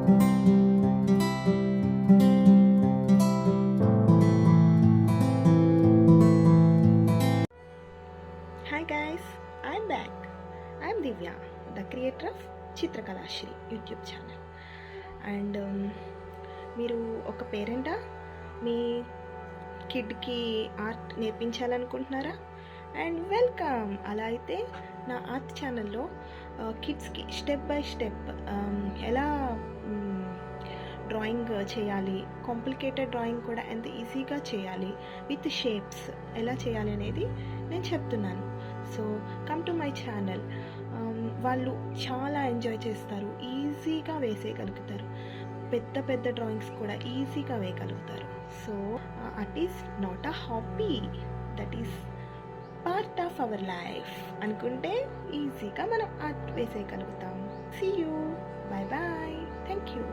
Hi guys, I'm back. I'm Divya, the creator of Chitrakalashri YouTube channel. And మీరు ఒక పేరెంటా? మీ కిడ్కి ఆర్ట్ నేర్పించాలనుకుంటున్నారా? And welcome. అలా అయితే నా ఆర్ట్ ఛానల్లో కిడ్స్కి స్టెప్ బై స్టెప్ ఎలా డ్రాయింగ్ చేయాలి, కాంప్లికేటెడ్ డ్రాయింగ్ కూడా ఎంత ఈజీగా చేయాలి, విత్ షేప్స్ ఎలా చేయాలి అనేది నేను చెప్తున్నాను. So come to my channel. వాళ్ళు చాలా ఎంజాయ్ చేస్తారు, ఈజీగా వేసేయగలుగుతారు, పెద్ద పెద్ద డ్రాయింగ్స్ కూడా ఈజీగా వేయగలుగుతారు. So it is not a hobby, that is part of our life అనుకుంటే ఈజీగా మనం ఆర్ట్ వేసేయగలుగుతాం. See you, bye bye, thank you.